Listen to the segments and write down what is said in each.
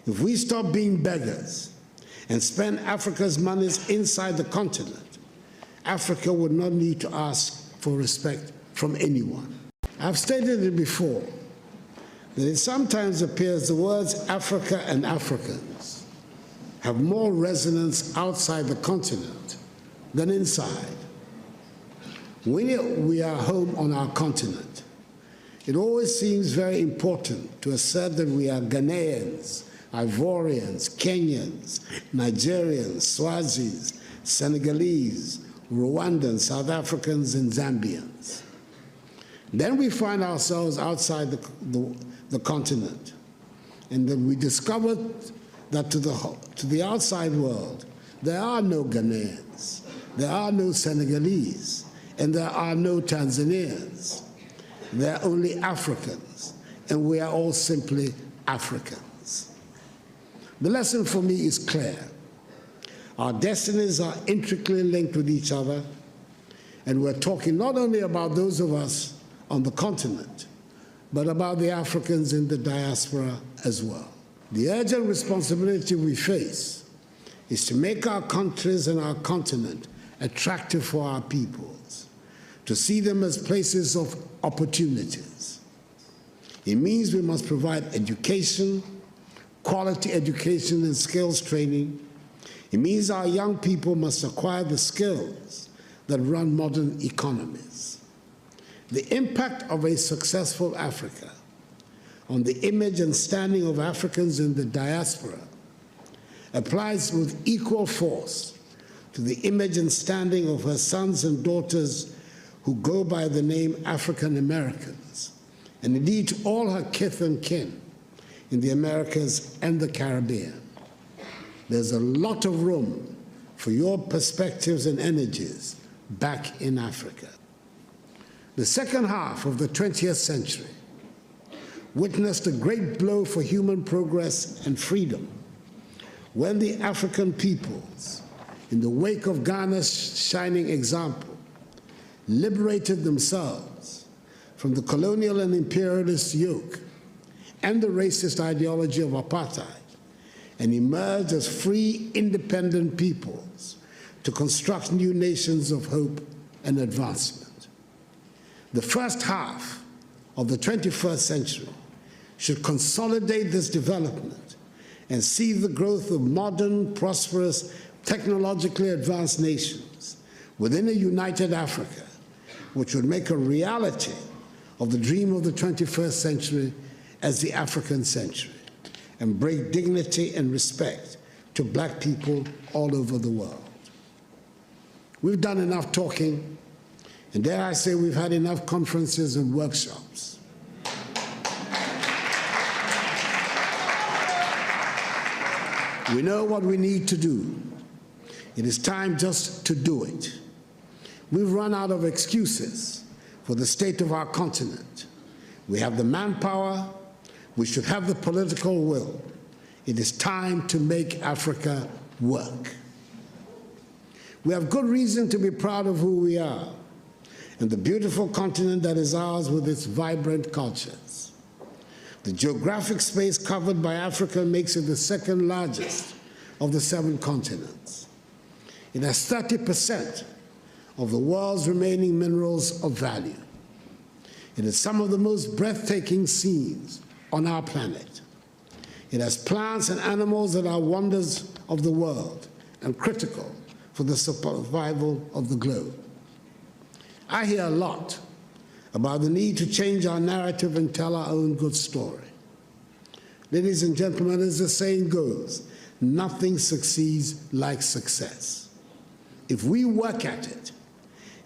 If we stop being beggars and spend Africa's monies inside the continent, Africa would not need to ask for respect from anyone. I've stated it before, that it sometimes appears the words Africa and Africans have more resonance outside the continent than inside. When we are home on our continent, it always seems very important to assert that we are Ghanaians, Ivorians, Kenyans, Nigerians, Swazis, Senegalese, Rwandans, South Africans, and Zambians. Then we find ourselves outside the continent, and then we discover that to the outside world, there are no Ghanaians, there are no Senegalese, and there are no Tanzanians. There are only Africans, and we are all simply Africans. The lesson for me is clear. Our destinies are intricately linked with each other, and we're talking not only about those of us on the continent, but about the Africans in the diaspora as well. The urgent responsibility we face is to make our countries and our continent attractive for our peoples, to see them as places of opportunities. It means we must provide education, quality education and skills training. It means our young people must acquire the skills that run modern economies. The impact of a successful Africa on the image and standing of Africans in the diaspora applies with equal force to the image and standing of her sons and daughters who go by the name African Americans, and indeed to all her kith and kin in the Americas and the Caribbean. There's a lot of room for your perspectives and energies back in Africa. The second half of the 20th century witnessed a great blow for human progress and freedom when the African peoples, in the wake of Ghana's shining example, liberated themselves from the colonial and imperialist yoke and the racist ideology of apartheid and emerged as free, independent peoples to construct new nations of hope and advancement. The first half of the 21st century should consolidate this development and see the growth of modern, prosperous, technologically advanced nations within a united Africa, which would make a reality of the dream of the 21st century as the African century, and bring dignity and respect to black people all over the world. We've done enough talking, and dare I say we've had enough conferences and workshops. We know what we need to do. It is time just to do it. We've run out of excuses for the state of our continent. We have the manpower, we should have the political will. It is time to make Africa work. We have good reason to be proud of who we are and the beautiful continent that is ours with its vibrant cultures. The geographic space covered by Africa makes it the second largest of the 7 continents. It has 30% of the world's remaining minerals of value. It has some of the most breathtaking scenes on our planet. It has plants and animals that are wonders of the world and critical for the survival of the globe. I hear a lot about the need to change our narrative and tell our own good story. Ladies and gentlemen, as the saying goes, nothing succeeds like success. If we work at it,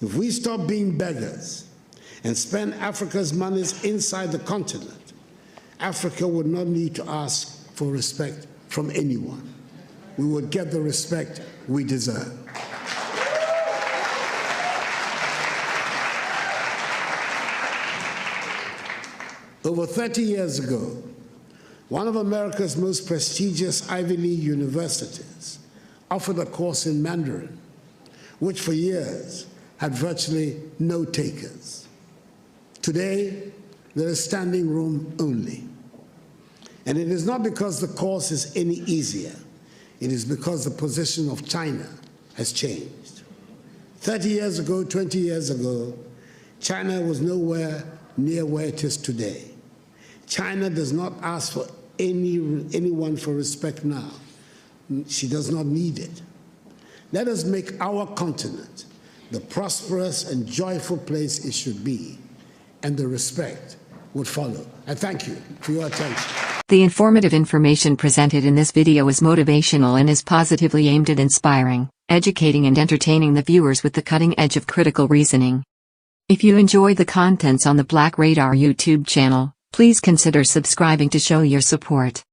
if we stop being beggars and spend Africa's monies inside the continent, Africa would not need to ask for respect from anyone. We would get the respect we deserve. Over 30 years ago, one of America's most prestigious Ivy League universities offered a course in Mandarin, which for years had virtually no takers. Today, there is standing room only. And it is not because the course is any easier. It is because the position of China has changed. 30 years ago, 20 years ago, China was nowhere near where it is today. China does not ask for anyone for respect now. She does not need it. Let us make our continent the prosperous and joyful place it should be, and the respect would follow. I thank you for your attention. The informative information presented in this video is motivational and is positively aimed at inspiring, educating and entertaining the viewers with the cutting edge of critical reasoning. If you enjoy the contents on the Black Radar YouTube channel, please consider subscribing to show your support.